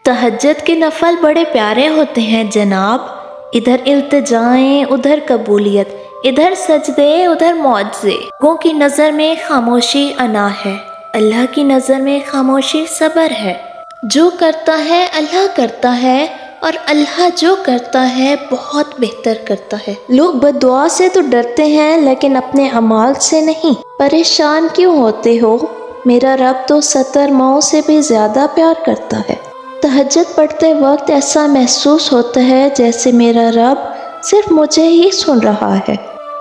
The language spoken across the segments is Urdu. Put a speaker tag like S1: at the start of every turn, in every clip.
S1: تہجد کے نفل بڑے پیارے ہوتے ہیں جناب، ادھر التجائیں ادھر قبولیت، ادھر سجدے ادھر معجزے۔ لوگوں کی نظر میں خاموشی انا ہے، اللہ کی نظر میں خاموشی صبر ہے۔ جو کرتا ہے اللہ کرتا ہے، اور اللہ جو کرتا ہے بہت بہتر کرتا ہے۔ لوگ بد دعا سے تو ڈرتے ہیں لیکن اپنے اعمال سے نہیں۔ پریشان کیوں ہوتے ہو؟ میرا رب تو 70 ماؤں سے بھی زیادہ پیار کرتا ہے۔ تہجد پڑھتے وقت ایسا محسوس ہوتا ہے جیسے میرا رب صرف مجھے ہی سن رہا ہے۔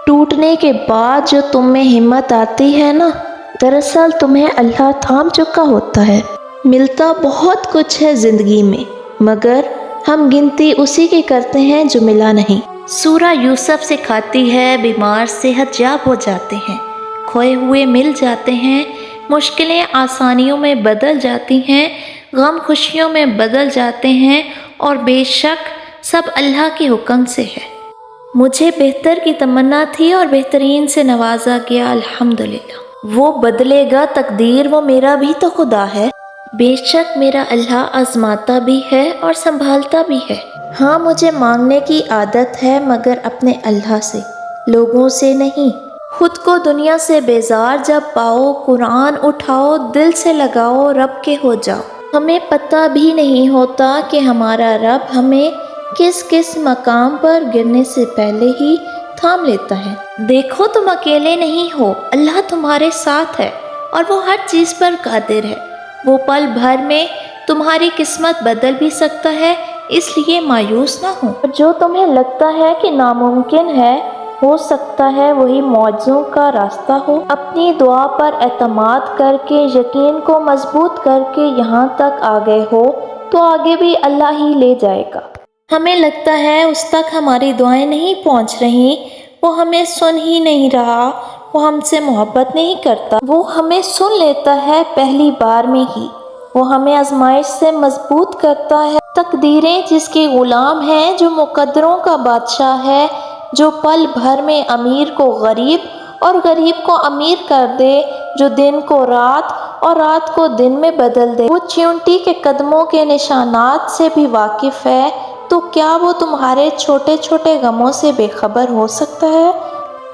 S1: ٹوٹنے کے بعد جو تم میں ہمت آتی ہے نا، دراصل تمہیں اللہ تھام چکا ہوتا ہے۔ ملتا بہت کچھ ہے زندگی میں، مگر ہم گنتی اسی کی کرتے ہیں جو ملا نہیں۔ سورہ یوسف سکھاتی ہے بیمار صحت یاب ہو جاتے ہیں، کھوئے ہوئے مل جاتے ہیں، مشکلیں آسانیوں میں بدل جاتی ہیں، غم خوشیوں میں بدل جاتے ہیں، اور بے شک سب اللہ کے حکم سے ہے۔ مجھے بہتر کی تمنا تھی اور بہترین سے نوازا گیا، الحمدللہ۔ وہ بدلے گا تقدیر، وہ میرا بھی تو خدا ہے۔ بے شک میرا اللہ آزماتا بھی ہے اور سنبھالتا بھی ہے۔ ہاں مجھے مانگنے کی عادت ہے، مگر اپنے اللہ سے، لوگوں سے نہیں۔ خود کو دنیا سے بیزار جب پاؤ، قرآن اٹھاؤ، دل سے لگاؤ، رب کے ہو جاؤ۔ ہمیں پتہ بھی نہیں ہوتا کہ ہمارا رب ہمیں کس کس مقام پر گرنے سے پہلے ہی تھام لیتا ہے۔ دیکھو تم اکیلے نہیں ہو، اللہ تمہارے ساتھ ہے اور وہ ہر چیز پر قادر ہے۔ وہ پل بھر میں تمہاری قسمت بدل بھی سکتا ہے، اس لیے مایوس نہ ہو۔ جو تمہیں لگتا ہے کہ ناممکن ہے، ہو سکتا ہے وہی معجزوں کا راستہ ہو۔ اپنی دعا پر اعتماد کر کے، یقین کو مضبوط کر کے یہاں تک آ گئے ہو تو آگے بھی اللہ ہی لے جائے گا۔ ہمیں لگتا ہے اس تک ہماری دعائیں نہیں پہنچ رہی، وہ ہمیں سن ہی نہیں رہا، وہ ہم سے محبت نہیں کرتا۔ وہ ہمیں سن لیتا ہے پہلی بار میں ہی، وہ ہمیں آزمائش سے مضبوط کرتا ہے۔ تقدیریں جس کے غلام ہیں، جو مقدروں کا بادشاہ ہے، جو پل بھر میں امیر کو غریب اور غریب کو امیر کر دے، جو دن کو رات اور رات کو دن میں بدل دے۔ وہ چیونٹی کے قدموں کے نشانات سے بھی واقف ہے، تو کیا وہ تمہارے چھوٹے چھوٹے غموں سے بے خبر ہو سکتا ہے؟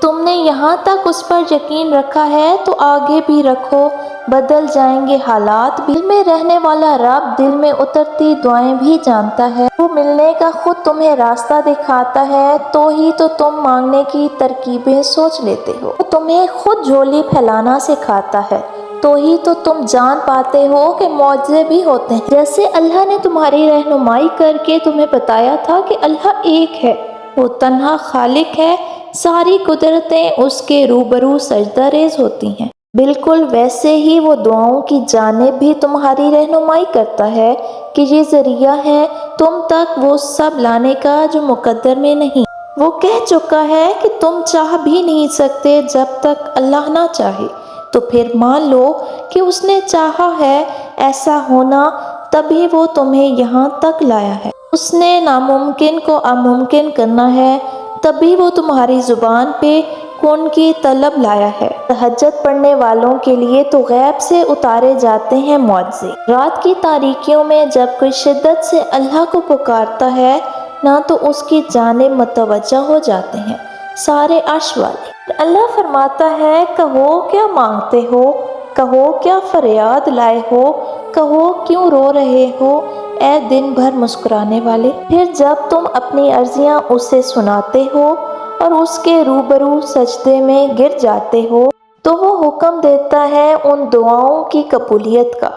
S1: تم نے یہاں تک اس پر یقین رکھا ہے تو آگے بھی رکھو، بدل جائیں گے حالات بھی۔ دل میں رہنے والا رب دل میں اترتی دعائیں بھی جانتا ہے۔ وہ ملنے کا خود تمہیں راستہ دکھاتا ہے، تو ہی تو تم مانگنے کی ترکیبیں سوچ لیتے ہو۔ وہ تمہیں خود جھولی پھیلانا سکھاتا ہے، تو ہی تو تم جان پاتے ہو کہ معجزے بھی ہوتے ہیں۔ جیسے اللہ نے تمہاری رہنمائی کر کے تمہیں بتایا تھا کہ اللہ ایک ہے، وہ تنہا خالق ہے، ساری قدرتیں اس کے روبرو سجدہ ریز ہوتی ہیں۔ بالکل ویسے ہی وہ دعاؤں کی جانب بھی تمہاری رہنمائی کرتا ہے کہ یہ ذریعہ ہے تم تک وہ سب لانے کا جو مقدر میں نہیں۔ وہ کہہ چکا ہے کہ تم چاہ بھی نہیں سکتے جب تک اللہ نہ چاہے، تو پھر مان لو کہ اس نے چاہا ہے ایسا ہونا، تبھی وہ تمہیں یہاں تک لایا ہے۔ اس نے ناممکن کو ممکن کرنا ہے، تبھی وہ تمہاری زبان پہ کن کی طلب لایا ہے۔ تہجد پڑھنے والوں کے لیے تو غیب سے اتارے جاتے ہیں معجزے۔ رات کی تاریکیوں میں جب کوئی شدت سے اللہ کو پکارتا ہے نہ، تو اس کی جانب متوجہ ہو جاتے ہیں سارے عرش والے۔ اللہ فرماتا ہے، کہو کیا مانگتے ہو، کہو کیا فریاد لائے ہو، کہو کیوں رو رہے ہو اے دن بھر مسکرانے والے۔ پھر جب تم اپنی عرضیاں اسے سناتے ہو اور اس کے روبرو سجدے میں گر جاتے ہو، تو وہ حکم دیتا ہے ان دعاؤں کی قبولیت کا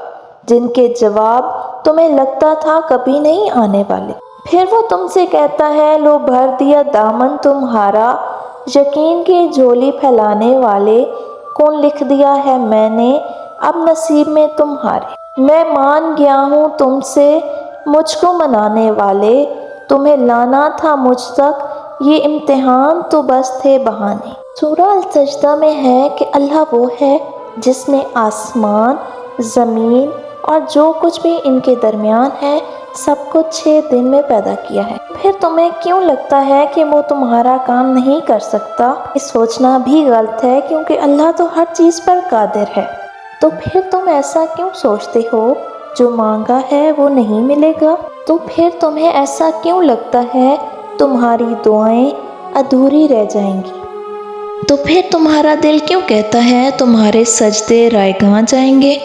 S1: جن کے جواب تمہیں لگتا تھا کبھی نہیں آنے والے۔ پھر وہ تم سے کہتا ہے، لو بھر دیا دامن تمہارا، یقین کی جھولی پھیلانے والے، کون لکھ دیا ہے میں نے اب نصیب میں تمہارے۔ میں مان گیا ہوں تم سے، مجھ کو منانے والے، تمہیں لانا تھا مجھ تک، یہ امتحان تو بس تھے بہانے۔ سورہ السجدہ میں ہے کہ اللہ وہ ہے جس نے آسمان، زمین اور جو کچھ بھی ان کے درمیان ہے سب کو 6 دن میں پیدا کیا ہے۔ پھر تمہیں کیوں لگتا ہے کہ وہ تمہارا کام نہیں کر سکتا؟ یہ سوچنا بھی غلط ہے، کیونکہ اللہ تو ہر چیز پر قادر ہے۔ تو پھر تم ایسا کیوں سوچتے ہو جو مانگا ہے وہ نہیں ملے گا؟ تو پھر تمہیں ایسا کیوں لگتا ہے تمہاری دعائیں ادھوری رہ جائیں گی؟ تو پھر تمہارا دل کیوں کہتا ہے تمہارے سجدے رائیگاں جائیں گے؟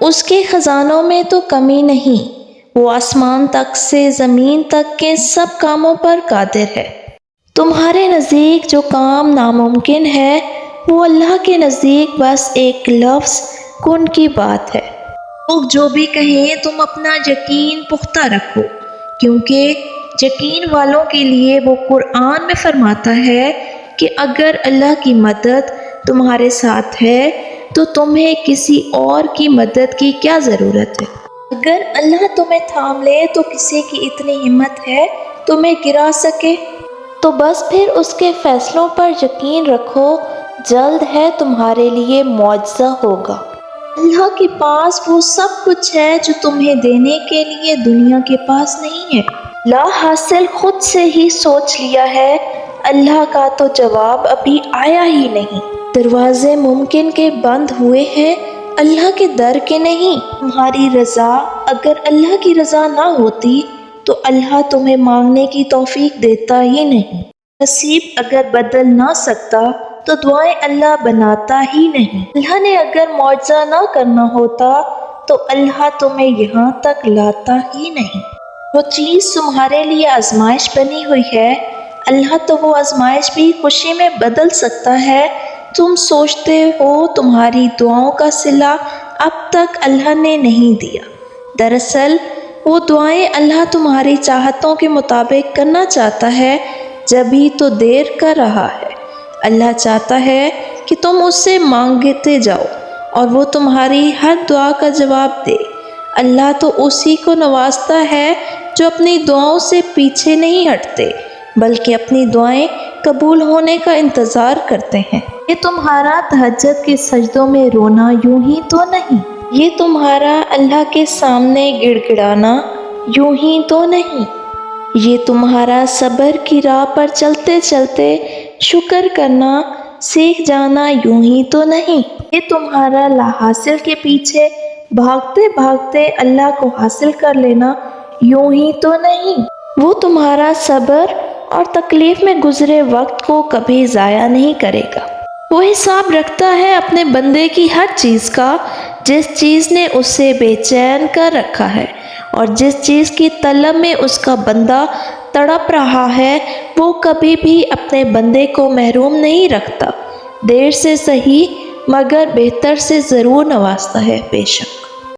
S1: اس کے خزانوں میں تو کمی نہیں، وہ آسمان تک سے زمین تک کے سب کاموں پر قادر ہے۔ تمہارے نزدیک جو کام ناممکن ہے وہ اللہ کے نزدیک بس ایک لفظ کن کی بات ہے۔ لوگ جو بھی کہیں تم اپنا یقین پختہ رکھو، کیونکہ یقین والوں کے لیے وہ قرآن میں فرماتا ہے کہ اگر اللہ کی مدد تمہارے ساتھ ہے تو تمہیں کسی اور کی مدد کی کیا ضرورت ہے؟ اگر اللہ تمہیں تھام لے تو کسی کی اتنی ہمت ہے تمہیں گرا سکے؟ تو بس پھر اس کے فیصلوں پر یقین رکھو، جلد ہے تمہارے لیے معجزہ ہوگا۔ اللہ کے پاس وہ سب کچھ ہے جو تمہیں دینے کے لیے دنیا کے پاس نہیں ہے۔ لا حاصل خود سے ہی سوچ لیا ہے، اللہ کا تو جواب ابھی آیا ہی نہیں۔ دروازے ممکن کے بند ہوئے ہیں، اللہ کے در کے نہیں۔ تمہاری رضا، اگر اللہ کی رضا نہ ہوتی تو اللہ تمہیں مانگنے کی توفیق دیتا ہی نہیں۔ نصیب اگر بدل نہ سکتا تو دعائیں اللہ بناتا ہی نہیں۔ اللہ نے اگر معجزہ نہ کرنا ہوتا تو اللہ تمہیں یہاں تک لاتا ہی نہیں۔ وہ چیز تمہارے لیے آزمائش بنی ہوئی ہے، اللہ تو وہ آزمائش بھی خوشی میں بدل سکتا ہے۔ تم سوچتے ہو تمہاری دعاؤں کا صلہ اب تک اللہ نے نہیں دیا، دراصل وہ دعائیں اللہ تمہاری چاہتوں کے مطابق کرنا چاہتا ہے، جبھی تو دیر کر رہا ہے۔ اللہ چاہتا ہے کہ تم اس سے مانگتے جاؤ اور وہ تمہاری ہر دعا کا جواب دے۔ اللہ تو اسی کو نوازتا ہے جو اپنی دعاؤں سے پیچھے نہیں ہٹتے بلکہ اپنی دعائیں قبول ہونے کا انتظار کرتے ہیں۔ یہ تمہارا تہجد کے سجدوں میں رونا یوں ہی تو نہیں، یہ تمہارا اللہ کے سامنے گڑ گڑانا یوں ہی تو نہیں، یہ تمہارا صبر کی راہ پر چلتے چلتے شکر کرنا سیکھ جانا یوں ہی تو نہیں، یہ تمہارا لا حاصل کے پیچھے بھاگتے بھاگتے اللہ کو حاصل کر لینا یوں ہی تو نہیں۔ وہ تمہارا صبر اور تکلیف میں گزرے وقت کو کبھی ضائع نہیں کرے گا۔ وہ حساب رکھتا ہے اپنے بندے کی ہر چیز کا، جس چیز نے اسے بے چین کر رکھا ہے اور جس چیز کی طلب میں اس کا بندہ تڑپ رہا ہے، وہ کبھی بھی اپنے بندے کو محروم نہیں رکھتا۔ دیر سے صحیح مگر بہتر سے ضرور نوازتا ہے، بے شک۔